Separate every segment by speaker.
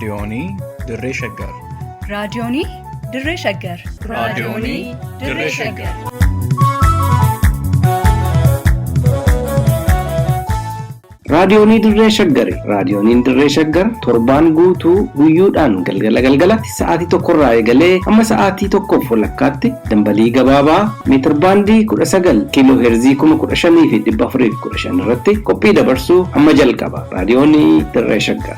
Speaker 1: raadiyoonii Dirree Shaggar.
Speaker 2: raadiyoonii Dirree Shaggar.
Speaker 1: raadiyoonii Dirree Shaggar.
Speaker 3: Raadiyoonii Dirree Shaggari. Raadiyooniin Dirree Shaggar torbaan guutuu guyyoodhaan galgalatti sa'aatii tokkorraa eegalee hamma sa'aatii tokkoof walakkaatti dambalii gabaabaa meetir baandii 19 kiiloo heerzii 15,415 irratti qophii dabarsuu amma jalqaba. Raadiyoonii Dirree Shaggar.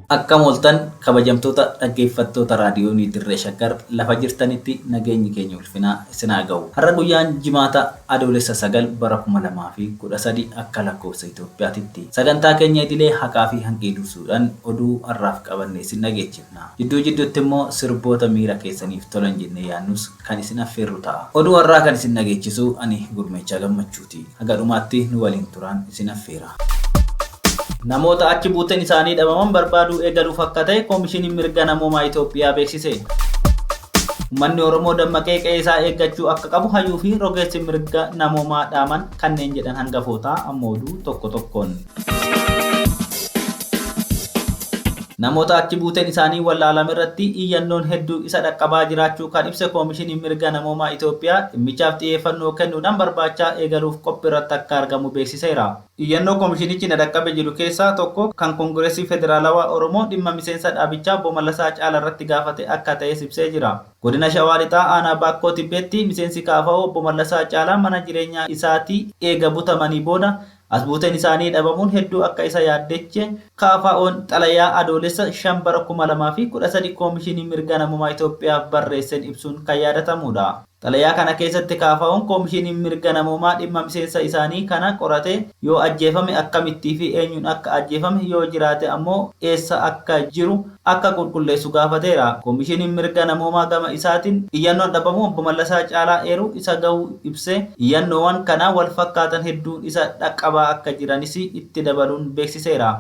Speaker 4: Akkam ooltan kabajamtoota dhaggeeffattoota raadiyoonii Dirree Shaggar lafa jirtanitti nageenyi keenya ulfinaa isin haa ga'u. Har'a guyyaan jimaata adoolessa 9 bara 2013 akka lakkoofsa Itoophiyaatitti sagantaa keenya idilee haqaa fi hanqii dursuudhaan oduu har'aaf qabanne isin dhageechifna. Jidduutti immoo sirboota miira keessaniif tolan jennee yaannus kan isin affeerru ta'a. Oduu har'aa kan isin dhageechisu ani Gurmeechaa Gammachuuti. Haga dhumaatti nu waliin turaan isin affeera. Namoota achi buuteen isaanii dhabaman barbaaduu eegaluuf akka ta'e Koomishiniin Mirga Namoomaa Itoophiyaa beeksise. Uummanni Oromoo dammaqee qe'ee isaa eeggachuu akka qabu hayyuu fi rogeessi mirga namoomaa dhaaman kanneen jedhan hangafootaa amma oduu tokko tokkoon. Namoota achi buuteen isaanii wallaalame irratti iyyannoon hedduu isa dhaqqabaa jiraachuu kan ibse Koomishiniin Mirga Namoomaa Itoophiyaa dhimmichaaf xiyyeeffannoo kennuudhaan barbaachaa eegaluuf qophii irratti akka argamu beeksiseera. Iyyannoo koomishinichi dhaqqabe jiru keessaa tokko kan Koongireesii Federaalawaa Oromoo dhimma miseensa dhaabichaa Obbo Mallasaa Caalaa irratti gaafate akka ta'es ibsee jira. Godina Shawaa Lixaa aanaa Baakkoo Tibbeetti miseensi KFO Obbo Mallasaa Caalaa mana jireenyaa isaatii eega butamanii booda as buuteen isaanii dhabamuun hedduu akka isa yaaddeche KFO'n xalayaa adoolessa 5 bara 2013 Koomishinii Mirga Namoomaa Itoophiyaaf barreesseen ibsuun kan yaadatamudha. Xalayaa kana keessatti KFO'n Koomishiniin Mirga Namoomaa dhimma miseensa isaanii kana qorate yoo ajjeefame akkamittii fi eenyuun akka ajjeefame yoo jiraate ammoo eessa akka jiru akka qulqulleessu gaafateera. Koomishiniin Mirga Namoomaa gama isaatiin iyyannoon dhabamuu Obbo Mallasaa Caalaa eeruu isa ga'uu ibse iyyannoowwan kana wal fakkaatan hedduun isa dhaqqabaa akka jiranis itti dabaluun beeksiseera.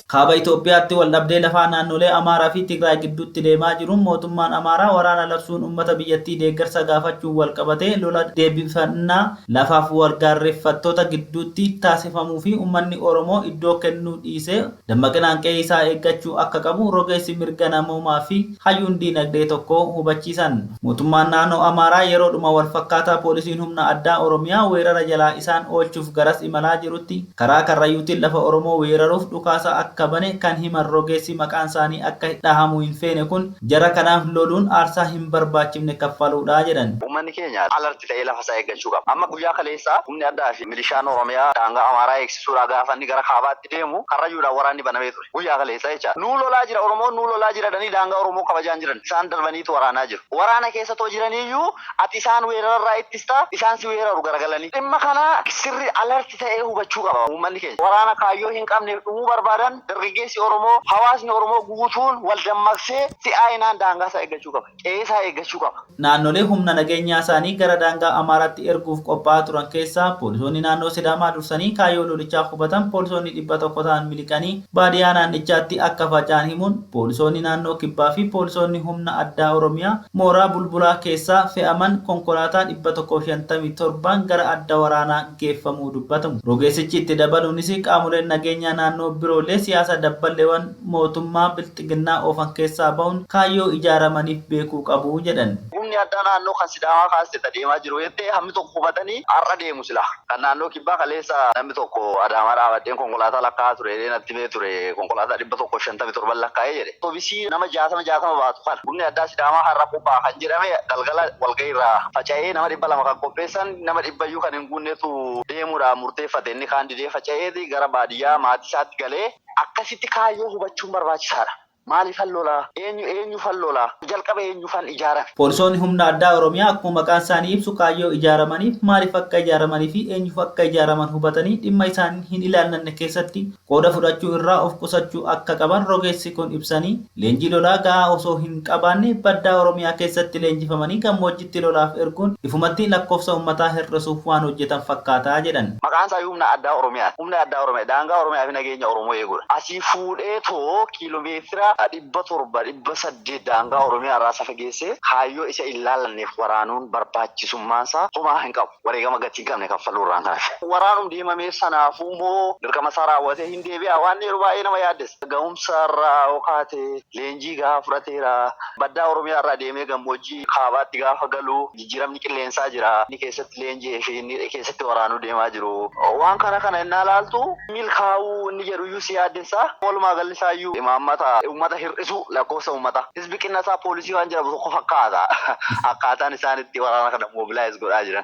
Speaker 4: Kaaba Itoophiyaatti waldhabdee lafaa naannolee Amaaraa fi Tigraay gidduutti deemaa jiruun mootummaan Amaaraa waraana labsuun uummata biyyattii deeggarsa gaafachuun walqabatee lola deebifannaa lafaaf walgaarreeffattoota gidduutti taasifamuu fi uummanni Oromoo iddoo kennuu dhiisee dammaqinaan qe'ee isaa eeggachuu akka qabu rogeessi mirga namoomaa fi hayyuun diinagdee tokko hubachiisan. Mootummaan naannoo Amaaraa yeroodhuma walfakkaataa poolisiin humna addaa Oromiyaa weerara jalaa isaan oolchuuf garas imalaa jirutti karaa karrayyuutiin lafa Oromoo weeraruuf dhukaasa akka bane kan himan rogeessi maqaan isaanii akka dhahamu hin feene kun jara kanaaf loluun aarsaa hin barbaachifne kaffaluudha jedhan.
Speaker 5: Uummanni keenya alarti ta'ee lafa isaa eeggachuu qaba. Amma guyyaa kaleessaa humni addaa fi milishaan Oromiyaa daangaa Amaaraa eegsisuudhaa gaafa inni gara kaabaatti deemu karrayyuudhaan waraanni banamee ture. Guyyaa kaleessaa jecha nuu lolaa jira Oromoon nuu lolaa jira dhanii daangaa Oromoo kabajaan jiran isaan darbaniitu waraanaa jiru. Waraana keessa too jiraniiyyuu ati isaan weerararraa ittistaa isaan si weeraru garagalanii. Dhimma kana sirri alarti ta'ee hubachuu qaba uummanni keenya. Waraana kaayyoo hin qabne dhumuu barbaadan dargaggeessi Oromoo hawaasni Oromoo guutuun wal dammaqsee si'aayinaan daangaa isaa eeggachuu qaba. Qe'ee isaa eeggachuu qaba.
Speaker 4: Naannolee humna nageenyaa isaanii gara daangaa Amaaraatti erguuf qophaa'aa turan keessaa poolisoonni naannoo Sidaamaa dursanii kaayyoo lolichaaf hubatan poolisoonni 100 ta'an miliqanii baadiyyaa naannichaatti akka faca'an himuun poolisoonni naannoo Kibbaa fi poolisoonni humna addaa Oromiyaa mooraa bulbulaa keessaa fe'aman konkolaataa 157 gara adda waraanaa geeffamuu dubbatamu. Rogeessichi itti dabaluunis qaamoleen nageenyaa naannoo biroollee siyaasa dabballeewwan mootummaa bilxiginnaa oofan keessaa bahuun kaayyoo ijaaramaniif beekuu qabu jedhan.
Speaker 5: Humni addaa naannoo kan Sidaamaa kaasee deemaa jiru jettee hammi tokko hubatanii har'a deemu sila. Kan naannoo Kibbaa kaleessa namni tokko Adaamaa dhaabbateen konkolaataa lakkaa'aa ture natti mee ture konkolaataa 157 lakkaa'ee jedhe. Toobisii nama 60 baatu kana humni addaa Sidaamaa har'a qophaa kan jedhame galgala walga'iirraa faca'ee nama 200 kan qopheessan nama 100 kan hin guunnetu deemuudhaan murteeffate inni kaan didee faca'ee gara baadiyyaa maatii isaatti galee akkasitti kaayyoo hubachuun barbaachisaadha. Maaliif hallolaa? Eenyu hallolaa? Jalqaba eenyufan ijaarame?
Speaker 4: Poolisoonni humna addaa Oromiyaa akkuma maqaan isaanii ibsu kaayyoo ijaaramaniif maaliif akka ijaaramanii fi eenyuf akka ijaaraman hubatanii dhimma isaanii hin ilaallanne keessatti qooda fudhachuu irraa of qusachuu akka qaban rogeessi kun ibsanii leenjii lolaa gahaa osoo hin qabaanne baddaa Oromiyaa keessatti leenjifamanii gammoojjitti lolaaf erguun ifumatti lakkoofsa uummataa hir'isuuf waan hojjetan fakkaataa jedhan.
Speaker 5: Maqaan isaa humna addaa Oromiyaa. Humna addaa Oromiyaa daangaa Oromiyaa fi nageenya Oromoo eegudha. Asii fuudhee too kiiloomeetira dhibba torba dhibba saddeet daangaa Oromiyaa irraa safa geesse kaayyoo isa ilaalanneef waraanuun barbaachisummaansaa homaa hin qabu. Wareegama gatii hin qabne kaffaluu irraan kanaaf. Waraanum deemamee sanaafuu immoo dirqama isaa raawwatee hin deebi'a waan yeroo baay'ee nama yaaddes. Ga'umsa irraa okaate leenjii gaafa fudhateera. Baddaa Oromiyaa irraa deemee gammoojjii kaabaatti gaafa galu jijjiiramni qilleensaa jira. Inni keessatti leenjii fi inni keessatti waraanuu deemaa jiru. Waan kana innaa laaltu milkaa'uu inni jedhu iyyuu si yaaddeessa. Walumaa galli isaayyuu uummata hir'isu lakkoofsa uummata. Hizbi qinnasaa poolisii waan jedhamu tokko fakkaata. Akkaataan isaan itti waraana kana mobilaayiz godhaa jiran.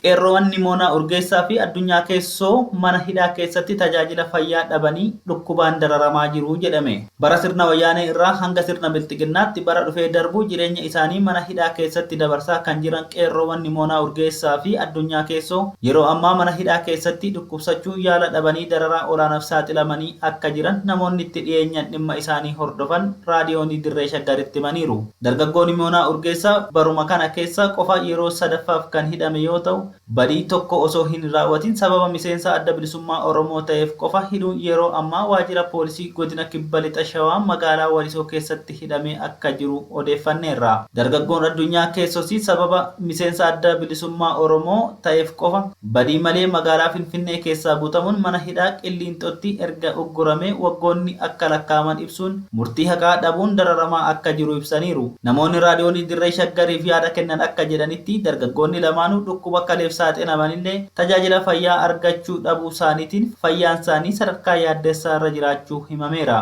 Speaker 4: Qeerroowwan Nimoonaa Urgeessaa fi Addunyaa Keessoo mana hidhaa keessatti tajaajila fayyaa dhabanii dhukkubaan dararamaa jiru jedhame. Bara sirna wayyaanee irraa hanga sirna bilxiginnaatti bara dhufee darbu jireenya isaanii mana hidhaa keessatti dabarsaa kan jiran qeerroowwan Nimoonaa Urgeessaa fi Addunyaa Keessoo yeroo ammaa mana hidhaa keessatti dhukkubsachuu yaala dhabanii dararaa olaanaaf saaxilamanii akka jiran namoonni itti dhiyeenyan dhimma isaanii hordofan raadiyoonii Dirree Shaggaritti himaniiru. Dargaggoon Nimoonaa Urgeessaa baruma kana keessa qofa yeroo sadaffaaf kan hidhame yoo ta'u badii tokko osoo hin raawwatin sababa miseensa adda bilisummaa Oromoo ta'eef qofa hidhuun yeroo ammaa waajjira poolisii godina Kibba Lixa Shawaa magaalaa Walisoo keessatti hidhamee akka jiru odeeffanneerra. Dargaggoon Addunyaa Keessoos sababa miseensa adda bilisummaa Oromoo ta'eef qofa badii malee magaalaa Finfinnee keessaa butamuun mana hidhaa Qilliinxootti erga ugguramee waggoonni akka lakkaaman ibsuun murtii haqaa dhabuun dararamaa akka jiru ibsaniiru. Namoonni raadiyoonii Dirree Shaggariif yaada kennan akka jedhanitti dargaggoonni lamaanuu dhukkuba kaleef saaxilamanillee tajaajila fayyaa argachuu dhabuu isaaniitiin fayyaan isaanii sadarkaa yaaddessaa irra jiraachuu himameera.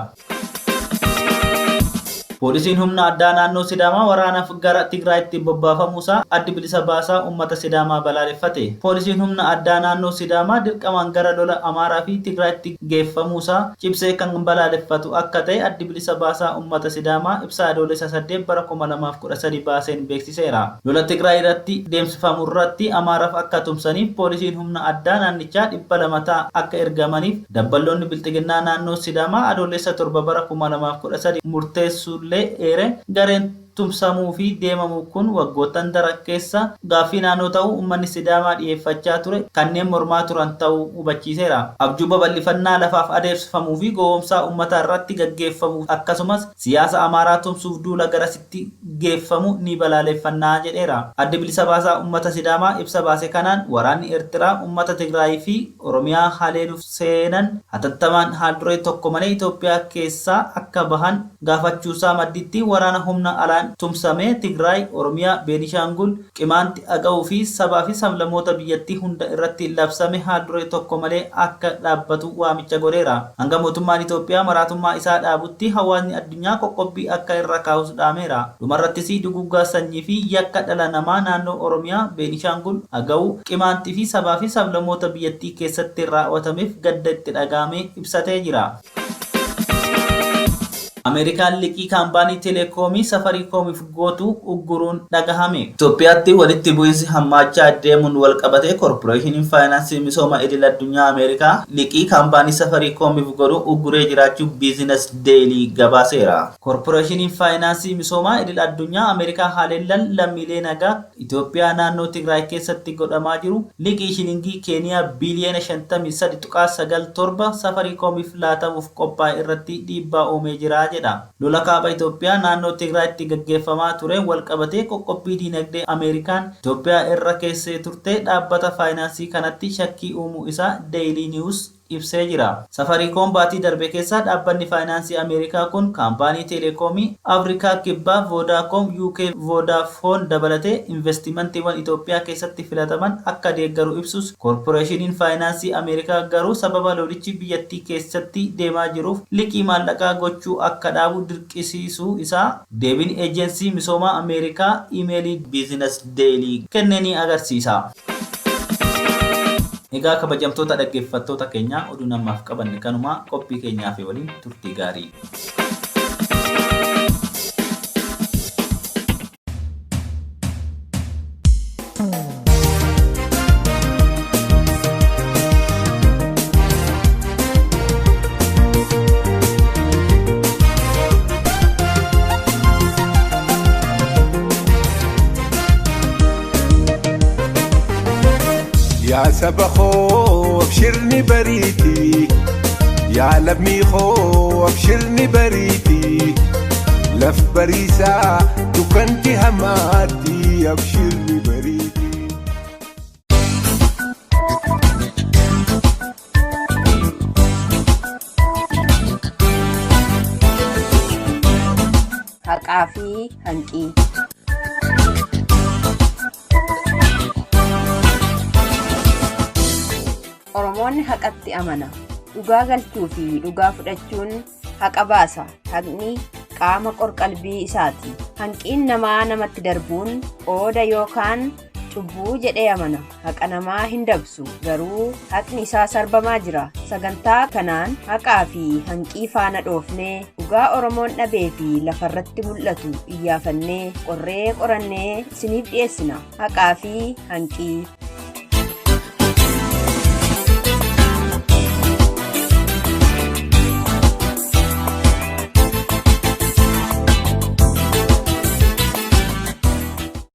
Speaker 4: Poolisiin humna addaa naannoo Sidaamaa waraanaaf gara Tigraayitti bobbaafamuusaa addi bilisa baasaa uummata Sidaamaa balaaleffate. Poolisiin humna addaa naannoo Sidaamaa dirqamaan gara lola Amaaraa fi Tigraayitti geeffamuusaa cibsee kan balaaleffatu akka ta'e addi bilisa baasaa uummata Sidaamaa ibsa adoolessa 8 bara 2013 baaseen beeksiseera. Lola Tigraay irratti deemsifamu irratti Amaaraaf akka tumsaniif poolisiin humna addaa naannichaa 200 ta'a akka ergamaniif dabballoonni bilxiginnaa naannoo Sidaamaa adoolessa 7 bara 2013 murteessuu eere gareen tumsamuu fi deemamuu kun waggoottan daran keessa gaaffii naannoo ta'uu uummanni Sidaamaa dhiyeeffachaa ture kanneen mormaa turan ta'uu hubachiiseera. Abjuu babal'ifannaa lafaaf adeemsifamuu fi gowwoomsaa uummataa irratti gaggeeffamu akkasumas siyaasa Amaaraa tumsuuf duula garasitti geeffamu ni balaaleffannaa jedheera. Addi bilisa baasaa uummata Sidaamaa ibsa baase kanaan waraanni Eertiraa uummata Tigraay fi Oromiyaa haleeluuf seenan hatattamaan haalduree tokko malee Itoophiyaa keessaa akka bahan gaafachuusaa madditti waraana humna alaan tumsamee Tigraay, Oromiyaa, Beenishaangul, Qimaanti, Aga'uu fi sabaa fi sablammoota biyyattii hunda irratti labsame haalduree tokko malee akka dhaabbatu waamicha godheera. Hanga mootummaan Itoophiyaa maraatummaa isaa dhaabutti hawaasni addunyaa qoqqobbii akka irra kaa'us dhaameera. Dhumarrattis duguggaa sanyii fi yakka dhala namaa naannoo Oromiyaa, Beenishaangul, Aga'uu, Qimaantii fi sabaa fi sablammoota biyyattii keessatti raawwatameef gadda itti dhagaamee ibsatee jira. Ameerikaan liqii kaampaanii Teleekoomii Safarikoomiif gootu ugguruun dhagahame. Itoophiyaatti walitti bu'iinsi hammaachaa deemuun wal qabatee Koorporeeshiniin Faayinaansii Misooma Idil Addunyaa Ameerikaa liqii kaampaanii Safarikoomiif godhu ugguree jiraachuu Biizines Deelii gabaaseera. Koorporeeshiniin Faayinaansii Misooma Idil Addunyaa Ameerikaa haleellan lammiilee nagaa Itoophiyaa naannoo Tigraay keessatti godhamaa jiru liqii shilingii Keeniyaa biiliyoona 53.97 Safarikoomiif laatamuuf qophaa'e irratti dhiibbaa uumee jira. Lola kaaba Itoophiyaa naannoo Tigraayitti gaggeeffamaa ture wal qabatee qoqqobbii diinagdee Ameerikaan Itoophiyaa irra keessee turte dhaabbata faayinaansii kanatti shakkii uumuu isaa Daily News ibsee jira. Safarikoom baatii darbe keessa dhaabbanni faayinaansii Ameerikaa kun kaampaanii Teleekoomii Afrikaa Kibbaa, Vodacom, UK, Vodafone dabalatee investimentiiwwan Itoophiyaa keessatti filataman akka deeggaru ibsus Koorporeeshiniin Faayinaansii Ameerikaa garuu sababa lolichi biyyattii keessatti deemaa jiruuf liqii maallaqaa gochuu akka dhaabu dirqisiisuu isaa deebiin eejensii misoomaa Ameerikaa iimeelii Business Daily kenneen agarsiisa. Egaa kabajamtoota dhaggeeffattoota keenyaa oduu namaaf qabanne kanuma qophii keenyaa fi waliin turtii gaarii.
Speaker 6: يا سبخو ابشرني بريتي يا لميخو أبشرني بريتي لف بريسا دكنتي هماتي أبشرني بريتي
Speaker 7: haqaa fi hanqii. Oromoonni haqatti amana. Dhugaa galchuu fi dhugaa fudhachuun haqa baasa. Haqni qaama qorqalbii isaati. Hanqiin namaa namatti darbuun qooda yookaan cubbuu jedhee amana. Haqa namaa hin dabsu, garuu haqni isaa sarbamaa jira. Sagantaa kanaan haqaa fi hanqii faana dhoofnee dhugaa Oromoon dhabee fi lafarratti mul'atu iyyaafannee qorannee isiniif dhiyeessina. Haqaa fi hanqii.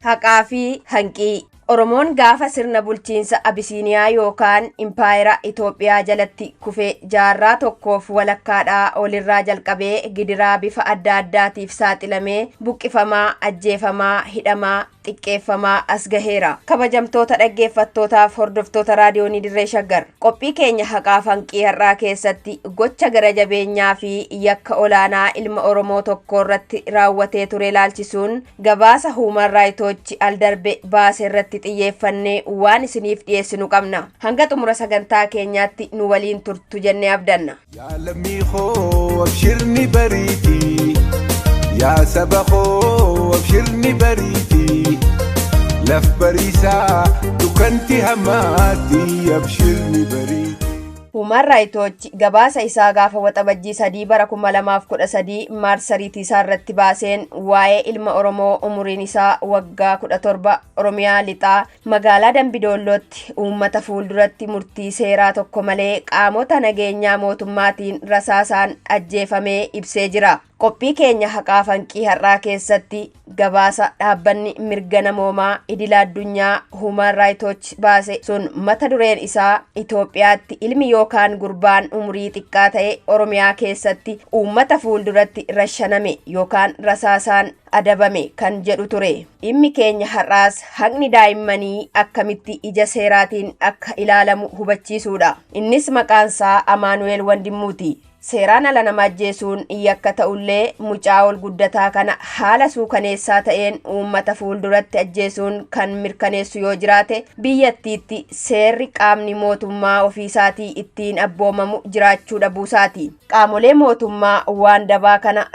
Speaker 7: Haqaa fi hanqii. Oromoon gaafa sirna bulchiinsa Abisiiniyaa yookaan Impaayera Itoophiyaa jalatti kufee jaarraa tokkoof walakkaadhaa olirraa jalqabee gidiraa bifa adda addaatiif saaxilamee buqqifamaa, ajjeefamaa, hidhamaa, xiqqeeffamaa as gaheera. Kabajamtoota dhaggeeffattootaaf hordoftoota raadiyoonii Dirree Shaggar, qophii keenya haqaaf hanqii har'aa keessatti gocha gara jabeenyaa fi yakka olaanaa ilma Oromoo tokko irratti raawwatee ture ilaalchisuun gabaasa Human Rights Watch al darbe baase irratti xiyyeeffannee waan isiniif dhiyeessinu qabna. Hanga xumura sagantaa keenyaatti nu waliin turtu jennee abdanna.
Speaker 6: يا لميخو أبشرني بريتي يا سبخو أبشرني بريتي لف بريسا دكنتي هماتي أبشرني بريتي.
Speaker 7: Human Rights Watch gabaasa isaa gaafa waxabajjii 3 bara 2013 maarsariitii isaa irratti baaseen waa'ee ilma Oromoo umuriin isaa waggaa 17 Oromiyaa lixaa magaalaa Dambidoollootti uummata fuulduratti murtii seeraa tokko malee qaamota nageenyaa mootummaatiin rasaasaan ajjeefamee ibsee jira. Qophii keenya haqaaf hanqii har'aa keessatti gabaasa dhaabbanni mirga namoomaa idila addunyaa Human Rights Watch baase sun mata dureen isaa Itoophiyaatti ilmi yookaan gurbaan umurii xiqqaa ta'e Oromiyaa keessatti uummata fuulduratti rashaname yookaan rasaasaan adabame kan jedhu ture. Dhimmi keenya har'aas haqni daa'immanii akkamitti ija seeraatiin akka ilaalamu hubachiisuudha. Innis maqaansaa Amaanu'eel Wandimmuuti. Seeraan ala nama ajjeesuun yakka ta'ullee mucaa ol guddataa kana haala suukaneessaa ta'een uummata fuulduratti ajjeesuun kan mirkaneessu yoo jiraate biyyattiitti seerri qaamni mootummaa ofiisaatii ittiin abboomamu jiraachuu dhabuusaati. Qaamolee mootummaa waan dabaa kana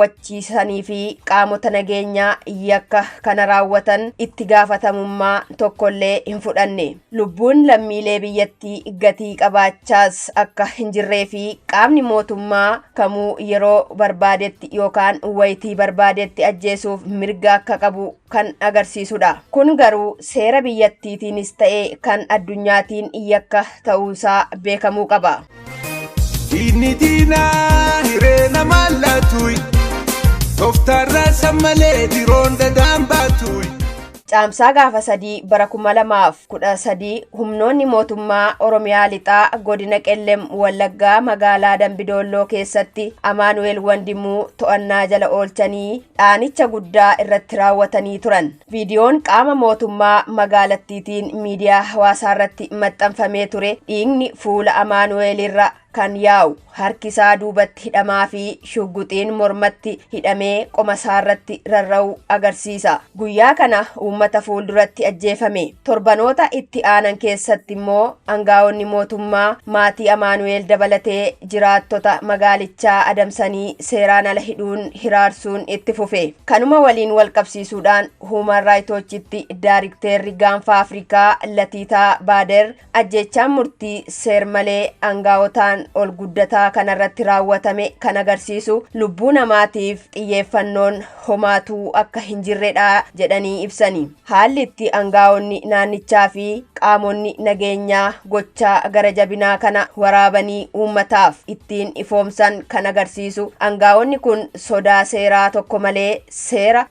Speaker 7: raawwachiisanii fi qaamota nageenyaa yakka kana raawwatan itti gaafatamummaa tokkollee hin fudhanne. Lubbuun lammiilee biyyattii gatii qabaachaas akka hin jirree fi qaamni mootummaa kamuu yeroo barbaadetti yookaan wayitii barbaadetti ajjeesuuf mirga akka qabu kan agarsiisudha. Kun garuu seera biyyattiitiinis ta'e kan addunyaatiin yakka ta'uusaa beekamuu qaba.
Speaker 6: Diinni diinaa hireena mallaatuuyi tooftaarraa sammalee diroon dadaan baatuuyi.
Speaker 7: Caamsaa gaafa 3 bara 2013 humnoonni mootummaa Oromiyaa lixaa godina Qellem Wallaggaa magaalaa Dambidoolloo keessatti Amaanu'eel Wandimmuu to'annaa jala oolchanii dhaanicha guddaa irratti raawwatanii turan. Viidiyoon qaama mootummaa magaalattiitiin miidiyaa hawaasaa irratti maxxanfamee ture dhiigni fuula Amaanu'eel irra kan yaa'u harkisaa duubatti hidhamaa fi shugguxiin mormatti hidhamee qomasaa irratti rarra'u agarsiisa. Guyyaa kana uummata fuulduratti ajjeefame. Torbanoota itti aanan keessatti immoo aangaa'onni mootummaa maatii Amaanu'eel dabalatee jiraattota magaalichaa adamsanii seeraan ala hidhuun hiraarsuun itti fufe. Kanuma waliin wal qabsiisuudhaan Human Rights Watchitti Daarikteerri gaanfa Afrikaa Latiitaa Baader ajjechaan murtii seer malee aangaa'otaan ol guddataa kanarratti raawwatame kan agarsiisu lubbuu namaatiif xiyyeeffannoon homaatuu akka hin jirredha jedhanii ibsani. Haalli itti aangaa'onni naannichaa fi qaamonni nageenyaa gochaa gara jabinaa kana waraabanii uummataaf ittiin ifoomsan kan agarsiisu. Aangaa'onni kun sodaa seeraa tokko malee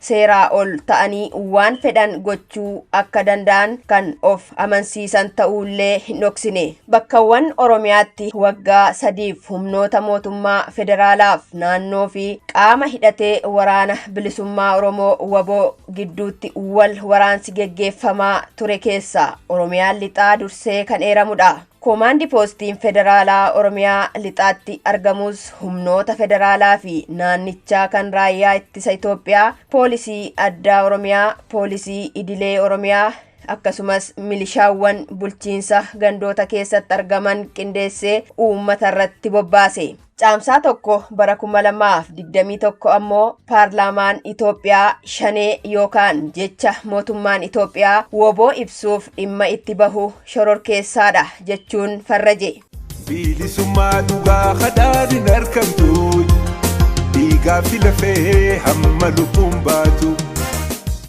Speaker 7: seeraa ol ta'anii waan fedhan gochuu akka danda'an kan of amansiisan ta'uullee hin dhoksine. Bakkawwan Oromiyaatti waggaa waggaa 3f humnoota mootummaa federaalaaf naannoo fi qaama hidhatee waraana bilisummaa Oromoo waboo gidduutti wal waraansi geggeeffamaa ture keessa Oromiyaan lixaa dursee kan eeramudha. Koomaandi poostiin federaalaa Oromiyaa lixaatti argamus humnoota federaalaa fi naannichaa kan raayyaa ittisa Itoophiyaa, poolisii addaa Oromiyaa, poolisii idilee Oromiyaa akkasumas milishaawwan bulchiinsa gandoota keessatti argaman qindeessee uummata irratti bobbaase. Caamsaa 1 bara 2021 ammoo paarlaamaan Itoophiyaa shanee yookaan jecha mootummaan Itoophiyaa woboo ibsuuf dhimma itti bahu shororkeessaadha jechuun farraje.
Speaker 6: Bilisummaa dhugaa kadhaan argamtu dhiigaa fi lafee hamma lubbuun baatu.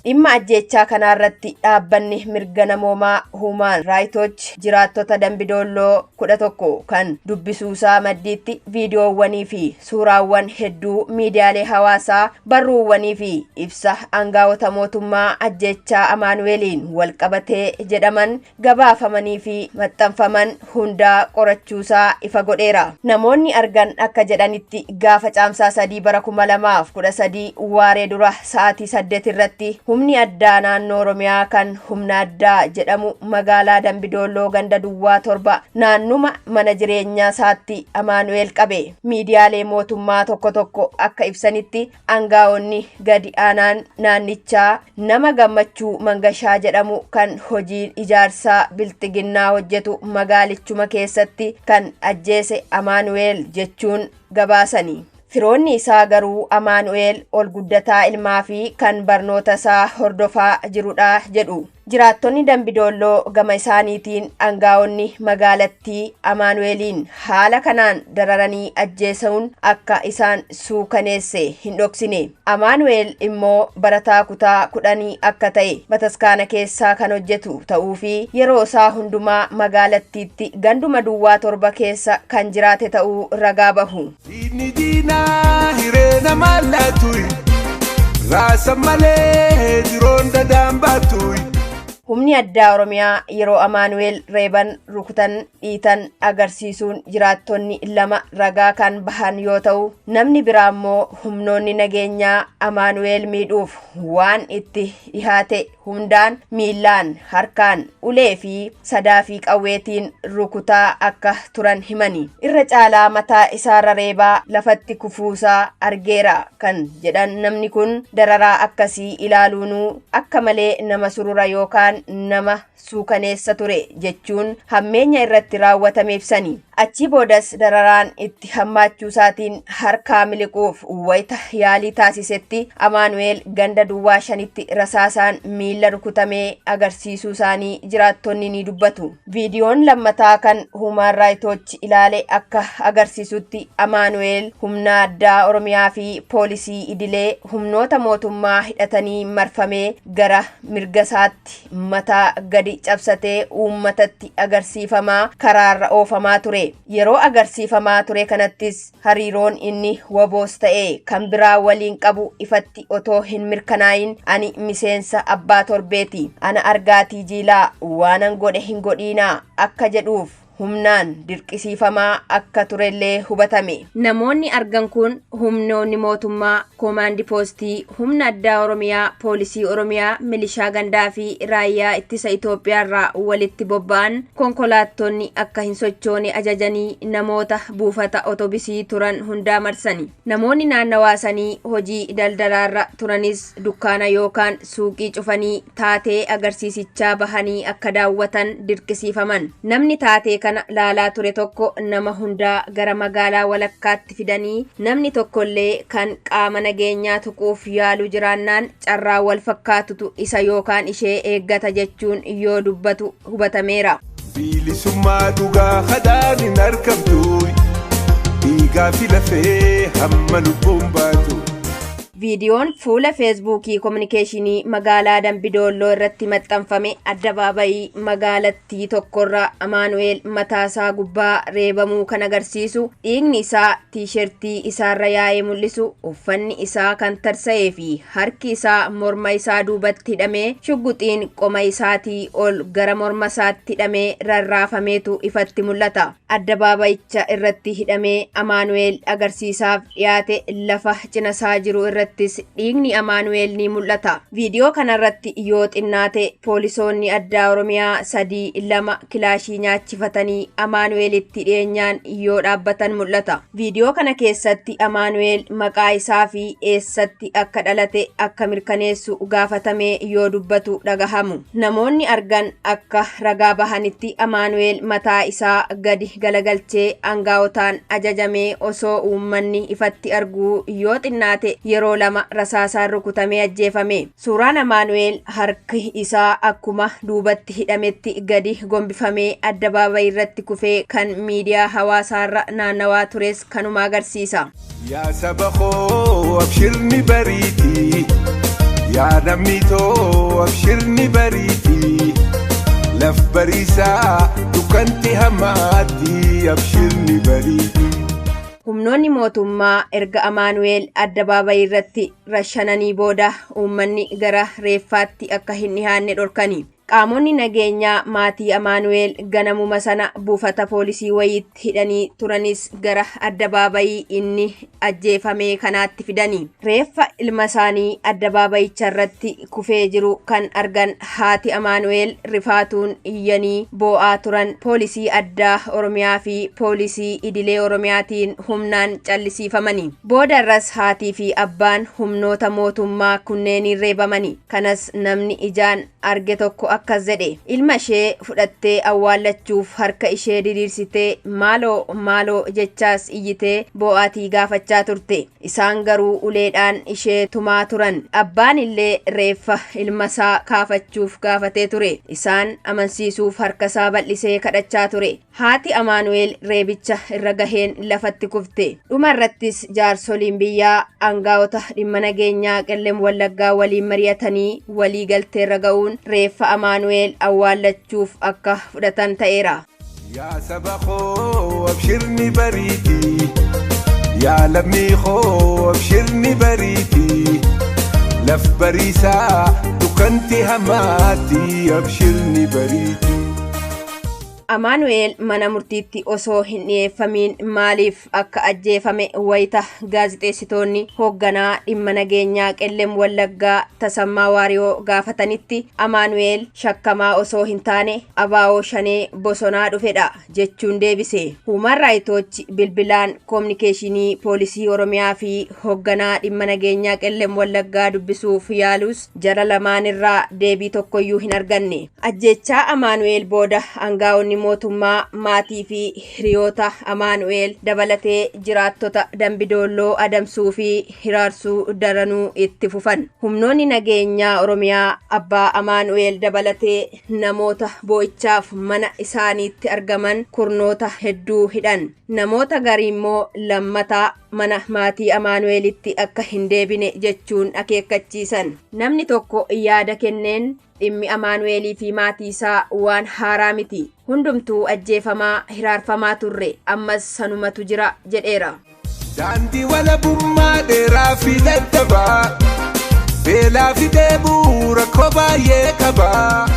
Speaker 7: Dhimma ajjechaa kanarratti dhaabbanni mirga namoomaa Human Rights Watch jiraattota Dambidolloo 11 kan dubbisuusaa maddiitti viidiyoowwanii fi suuraawwan hedduu miidiyaalee hawaasaa, barruuwwanii fi ibsa aangaa'ota mootummaa ajjechaa Amaanu'eeliin wal qabatee jedhaman gabaafamanii fi maxxanfaman hundaa qorachuusaa ifa godheera. Namoonni argan akka jedhanitti gaafa caamsaa 3 bara 2013 waaree dura sa'aatii 8 irratti humni addaa naannoo Oromiyaa kan humna addaa jedhamu magaalaa Dambidolloo ganda duwwaa 7 naannuma mana jireenyaa isaatti Amaanu'eel qabe. Miidiyaalee mootummaa tokko akka ibsanitti aangaa'onni gadi aanaan naannichaa nama Gammachuu Mangashaa jedhamu kan hojii ijaarsaa bilxiginnaa hojjetu magaalichuma keessatti kan ajjeese Amaanu'eel jechuun gabaasanii. Firoonni isaa garuu Amaanu'eel ol guddataa ilmaa fi kan barnoota isaa hordofaa jirudha jedhu. Jiraattonni Dambidolloo gama isaaniitiin aangaa'onni magaalattii Amaanu'eeliin haala kanaan dararanii ajjeesuun akka isaan suukaneesse hin dhoksine. Amaanu'eel immoo barataa kutaa 10 akka ta'e bataskaana keessaa kan hojjetu ta'uu fi yeroo isaa hundumaa magaalattiitti ganduma duwwaa 7 keessa kan jiraate ta'uu ragaa bahu.
Speaker 6: Diinaa hireena mallaatuy raasa malee diroon dadaan baatuy.
Speaker 7: Humni addaa Oromiyaa yeroo Amaanu'eel reeban rukutan dhiitan agarsiisuun jiraattonni 2 ragaa kan bahan yoo ta'u, namni biraa immoo humnoonni nageenyaa Amaanu'eel miidhuuf waan itti dhihaate hundaan miillaan, harkaan, ulee fi sadaafii qawweetiin rukutaa akka turan himani. Irra caalaa mataa isaarra reebaa lafatti kufuusaa argeera kan jedhan namni kun dararaa akkasii ilaaluunuu akka malee nama surura yookaan nama suukaneessa ture jechuun hammeenya irratti raawwatame ibsani. Achi boodas dararaan itti hammaachuu isaatiin harkaa miliquuf wayita yaalii taasisetti Amaanu'eel ganda duwwaa 5tti rasaasaan miila rukutamee agarsiisuu isaanii jiraattonni ni dubbatu. Viidiyoon lammataa kan Human Rights Watch ilaale akka agarsiisutti Amaanu'eel humna addaa Oromiyaa fi poolisii idilee humnoota mootummaa hidhatanii marfamee gara mirga isaatti mataa gadi cabsatee uummatatti agarsiifamaa karaarra oofamaa ture. Yeroo agarsiifamaa ture kanattis hariiroon inni waboos ta'e kan biraa waliin qabu ifatti otoo hin mirkanaayin ani miseensa abbaa torbeeti, ana argaatii jiilaa waanan godhe hin godhiinaa akka jedhuuf humnaan dirqisiifamaa akka turellee hubatame. Namoonni argan kun humnoonni mootummaa, koomaandi poostii, humna addaa Oromiyaa, poolisii Oromiyaa, milishaa gandaa fi raayyaa ittisa Itoophiyaa irraa walitti bobba'an konkolaattonni akka hin sochoone ajajanii namoota buufata otobisii turan hundaa marsani. Namoonni naannawaasanii hojii daldalaarra turanis dukkaana yookaan suuqii cufanii taatee agarsiisichaa bahanii akka daawwatan dirqisiifaman. Namni taatee kana laalaa ture tokko nama hundaa gara magaalaa walakkaatti fidanii namni tokkollee kan qaama nageenyaa tuquuf yaalu jiraannaan carraa wal fakkaatutu isa yookaan ishee eeggata jechuun yoo dubbatu hubatameera.
Speaker 6: Bilisummaa dhugaa kadhaan argamtu dhiigaa fi lafee hamma lubbuun baatu.
Speaker 7: Viidiyoon fuula feesbuukii kominikeeshinii magaalaa Dambidolloo irratti maxxanfame addabaabayii magaalattii tokkorraa Amaanu'eel mataasaa gubbaa reebamuu kan agarsiisu, dhiigni isaa tiishertii isaarra yaa'ee mul'isu, uffanni isaa kan tarsa'ee fi harki isaa morma isaa duubatti hidhamee shugguxiin qoma isaatii ol gara morma isaatti hidhamee rarraafameetu ifatti mul'ata. Addabaabayicha irratti hidhamee Amaanu'eel agarsiisaaf dhiyaate lafa cinasaa jiru irrattis dhiigni Amaanu'eel ni mul'ata. Viidiyoo kanarratti yoo xinnaate poolisoonni addaa Oromiyaa 2 kilaashii nyaachifatanii Amaanu'eelitti dhiyeenyaan yoo dhaabbatan mul'ata. Viidiyoo kana keessatti Amaanu'eel maqaa isaa fi eessatti akka dhalate akka mirkaneessu gaafatamee yoo dubbatu dhagahamu. Namoonni argan akka ragaa bahanitti Amaanu'eel mataa isaa gadi galagalchee aanga'ootaan ajajamee osoo uummanni ifatti arguu yoo xinnaate yeroo 2 rasaasaan rukutamee ajjeefame. Suuraan Amaanu'eel harki isaa akkuma duubatti hidhametti gadi gombifamee addabaabayii irratti kufee kan miidiyaa hawaasaarra naannawaa tures kanuma agarsiisa.
Speaker 6: Yaa saba koo abshirni bariitii, yaa namni too abshirni bariitii, laf bariisaa dukkanti hamaatti abshirni bariitii.
Speaker 7: Humnoonni mootummaa erga Amaanu'eel addabaabayii irratti rashananii booda uummanni gara reeffaatti akka hin dhiyaanne dhorkani. Qaamonni nageenyaa maatii Amaanu'eel ganamuma sana buufata poolisii wayiitti hidhanii turanis gara addabaabayii inni ajjeefame kanaatti fidanii. Reeffa ilma isaanii addabaabayicha irratti kufee jiru kan argan haati Amaanu'eel rifaatuun iyyanii boo'aa turan poolisii addaa Oromiyaa fi poolisii idilee Oromiyaatiin humnaan callisiifamanii. Boodarras haatii fi abbaan humnoota mootummaa kunneeniin reebamanii. Kanas namni ijaan arge tokko akkas jedhe, ilma ishee fudhattee awwaallachuuf harka ishee diriirsitee maaloo jechaas iyyitee boo'aatii gaafachaa turte. Isaan garuu uleedhaan ishee tumaa turan. Abbaan illee reeffa ilma isaa kaafachuuf gaafatee ture. Isaan amansiisuuf harka isaa bal'isee kadhachaa ture. Haati Amaanu'eel reebicha irra gaheen lafatti kufte. Dhumarrattis jaarsoliin biyyaa aanga'oota dhimma nageenyaa Qellem Wallaggaa waliin mari'atanii walii galteerra ga'uun reeffa Amaanu'eel awwaallachuuf akka fudhatan ta'eera.
Speaker 6: Yaa saba koo abshirni bariitii, yaa lammii koo abshirni bariitii, laf bariisaa dukkanti hamaatti abshirni bariitii.
Speaker 7: Amaanu'eel mana murtiitti osoo hin dhiyeeffamiin maaliif akka ajjeefame wayita gaazixeessitoonni hoogganaa dhimma nageenyaa Qellem Wallaggaa Tasammaa Waariyoo gaafatanitti Amaanu'eel shakkamaa osoo hin taane abaa'oo shanee bosonaa dhufedha jechuun deebise. Human Rights Watch bilbilaan kominikeeshinii poolisii Oromiyaa fi hoogganaa dhimma nageenyaa Qellem Wallaggaa dubbisuuf yaalus jara lamaan irraa deebii tokkoyyuu hin arganne. Ajjechaa Amaanu'eel booda aanga'oonni mootummaa maatii fi hiriyoota Amaanu'eel dabalatee jiraattota Dambidolloo adamsuu fi hiraarsuu daranuu itti fufan. Humnoonni nageenyaa Oromiyaa abbaa Amaanu'eel dabalatee namoota boo'ichaaf mana isaaniitti argaman kurnoota hedduu hidhan. Namoota garii immoo lammataa mana maatii Amaanu'eelitti akka hin deebine jechuun akeekkachiisan. Namni tokko yaada kenneen dhimmi Amaanu'eelii fi maatii isaa waan haaraa miti. Hundumtuu ajjeefamaa hiraarfamaa turre, ammas sanumatu jira jedheera.
Speaker 6: Daandii walabummaa dheeraa fi dadhabaa, beelaa fi dheebuu rakkoo baay'ee qabaa.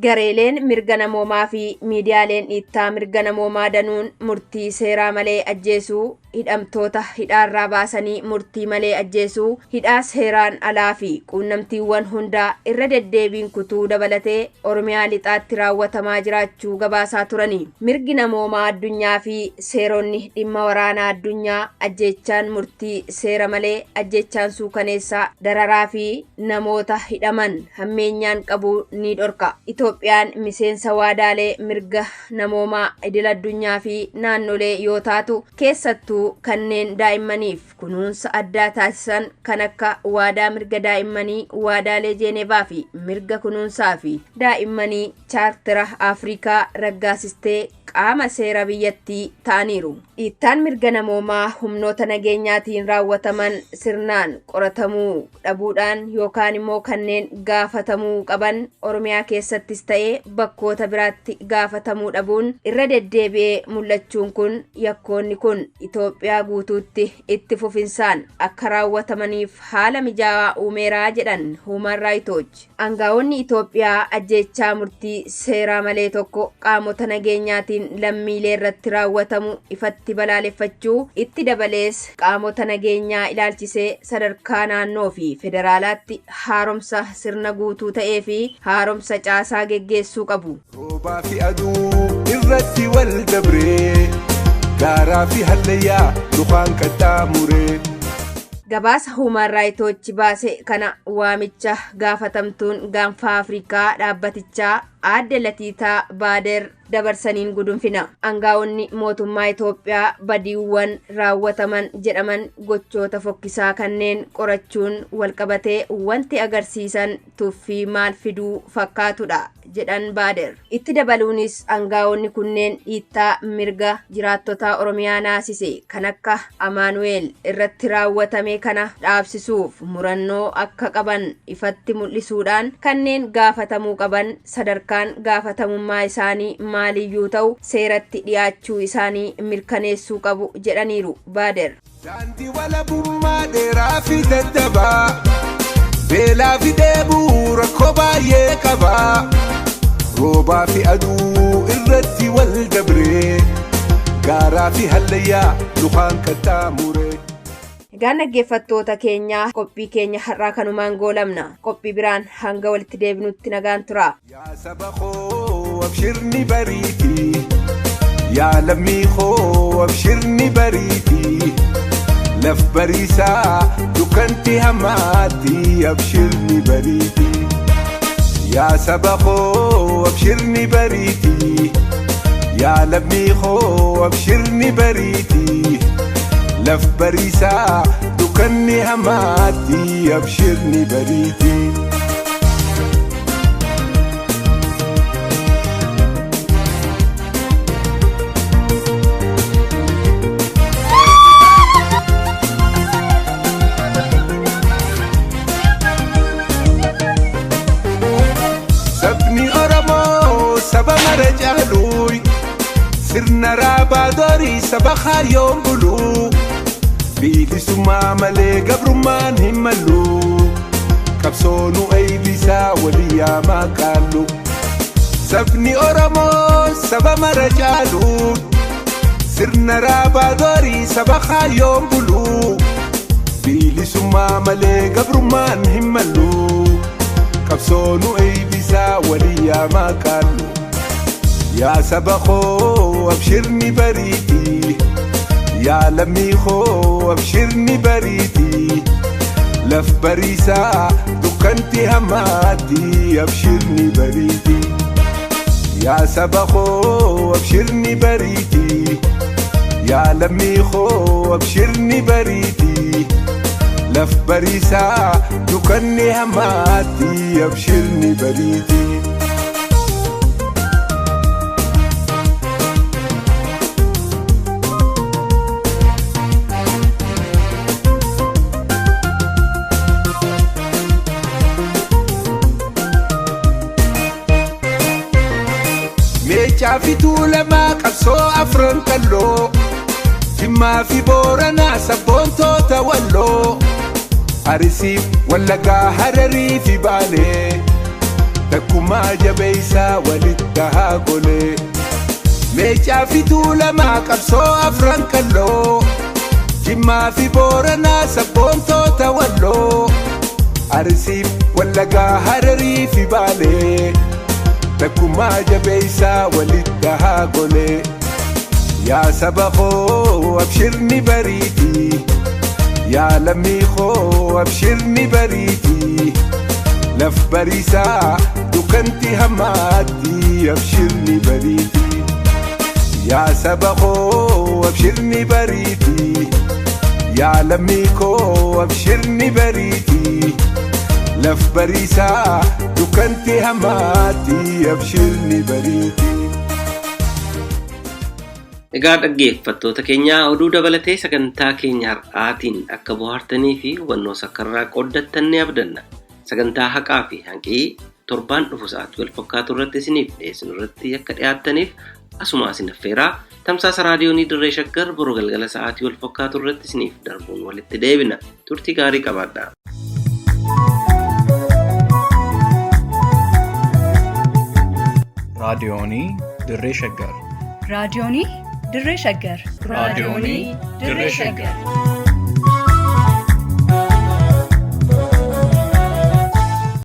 Speaker 7: Gareeleen mirga namoomaa fi miidiyaaleen dhiittaa mirga namoomaa danuun murtii seeraa malee ajjeesuu, hidhamtoota hidhaarraa baasanii murtii malee ajjeesuu, hidhaa seeraan alaa fi quunnamtiiwwan hundaa irra deddeebiin kutuu dabalatee Oromiyaa lixaatti raawwatamaa jiraachuu gabaasaa turani. Mirgi namoomaa addunyaa fi seeronni dhimma waraanaa addunyaa ajjechaan murtii seera malee ajjechaan suukaneessaa dararaa fi namoota hidhaman hammeenyaan qabu ni dhorka. Itoophiyaan miseensa waadaalee mirga namoomaa idil addunyaa fi naannolee yoo taatu keessattuu kanneen daa'immaniif kunuunsa addaa taasisan kan akka waadaa mirga daa'immanii, waadaalee Jeenevaa fi mirga kunuunsaa fi daa'immanii chaartira Afrikaa raggaasistee qaama seera biyyattii ta'aniiru. Dhiittaan mirga namoomaa humnoota nageenyaatiin raawwataman sirnaan qoratamuu dhabuudhaan yookaan immoo kanneen gaafatamuu qaban Oromiyaa keessattis ta'ee bakkoota biraatti gaafatamuu dhabuun irra deddeebi'ee mul'achuun kun yakkoonni kun Itoophiyaa guutuutti itti fufinsaan akka raawwatamaniif haala mijaawaa uumeeraa jedhan Human Rights Watch. Aangaa'onni Itoophiyaa ajjeechaa murtii seeraa malee tokko qaamota nageenyaatiin lammiilee irratti raawwatamu ifatti balaaleffachuu itti dabalees qaamota nageenyaa ilaalchisee sadarkaa naannoo fi federaalaatti haaromsa sirna guutuu ta'ee fi haaromsa caasaa geggeessuu qabu.
Speaker 6: Roobaa fi aduu irratti wal dabree gaaraa fi hallayyaa lukaan qaxxaamuree.
Speaker 7: Gabaasa Human Rights Watch baase kana waamicha gaafatamtuun gaanfa Afrikaa dhaabbatichaa Aadde Latiitaa Baader dabarsaniin gudunfina. Aangaa'onni mootummaa Itoophiyaa badiiwwan raawwataman jedhaman gochoota fokkisaa kanneen qorachuun walqabatee wanti agarsiisan tuffii maal fiduu fakkaatudha jedhan Baader. Itti dabaluunis aangaa'onni kunneen dhiittaa mirga jiraattota Oromiyaa naasise kan akka Amaanu'eel irratti raawwatame kana dhaabsisuuf murannoo akka qaban ifatti mul'isuudhaan kanneen gaafatamuu qaban sadarkaan gaafatamummaa isaanii maaliyyuu ta'u seeratti dhiyaachuu isaanii mirkaneessuu qabu jedhaniiru Baader.
Speaker 6: Daandii walabummaa dheeraa fi daddabaa beelaa fi dheebuu rakkoo baay'ee qabaa roobaa fi aduu irratti wal dabree gaaraa fi hallayyaa lukaan qaxxaamuree.
Speaker 7: Egaan dhaggeeffattoota keenyaa qophii keenya har'aa kanumaan goolabna. Qophii biraan hanga walitti deebinutti nagaan tura.
Speaker 6: Yaa saba koo abshirni bariitii yaa lammii koo abshirni bariitii laf bariisaa dukkanti hamaatti abshirni bariitii. Yaa saba koo abshirni bariitii yaa lammii koo abshirni bariitii laf bariisaa dukkanni hamaatti abshirni bariitii. Sabni Oromoo saba mara caaluuy sirna raabaa doorii saba kaayyoon buluu bilisummaa malee gabrummaan hin mallu qabsoonu eebisaa waliyyaa maqaallu. Sabni Oromoo saba mara caaluuy sirna raabaa doorii saba kaayyoon buluu bilisummaa malee gabrummaan hin mallu qabsoonu eebisaa waliyyaa maqaallu. Yaa saba koo abshirni bariitii yaa lammii koo abshirni bariitii laf bariisaa dukkanti hamaatti abshirni bariitii. Yaa saba koo abshirni bariitii yaa lammii koo abshirni bariitii laf bariisaa dukkanni hamaatti abshirni bariitii. Meechaa fi tuulamaa qabsoo afran kalloo Jimmaa fi Booranaa sabboontoota walloo Arsiif Wallaggaa Hararii fi Baalee takkumaa jabeessaa walitti haa golee. Meechaa fi tuulamaa qabsoo afran kalloo Jimmaa fi Booranaa sabboontoota walloo Arsiif Wallaggaa Hararii fi Baalee takkumaa jabeessaa walitti haa golee. Yaa saba koo abshirni bariitii yaa lammii koo abshirni bariitii laf bariisaa dukkanti hamaatti abshirni bariitii. Yaa saba koo abshirni bariitii yaa lammii koo abshirni bariitii laf bariisaa dukkanti hamaatti abshirni bariitii.
Speaker 3: Egaa dhaggeeffattoota keenya oduu dabalatee sagantaa keenya har'aatiin akka bohaartanii fi hubannoo sakkarraa qooddattan ni abdanna. Sagantaa haqaa fi hanqii torbaan dhufu sa'aatii wal fakkaatu irratti isiniif dhiyeessinu irratti akka dhiyaattaniif asuma isin affeeraa. Tamsaasa raadiyoonii Dirree Shaggar boruu galgala sa'aatii wal fakkaatu irratti isiniif darbuun walitti deebina. Turtii gaarii qabaadhaa.
Speaker 1: raadiyoonii Dirree Shaggar.
Speaker 2: raadiyoonii Dirree Shaggar.
Speaker 1: raadiyoonii Dirree Shaggar.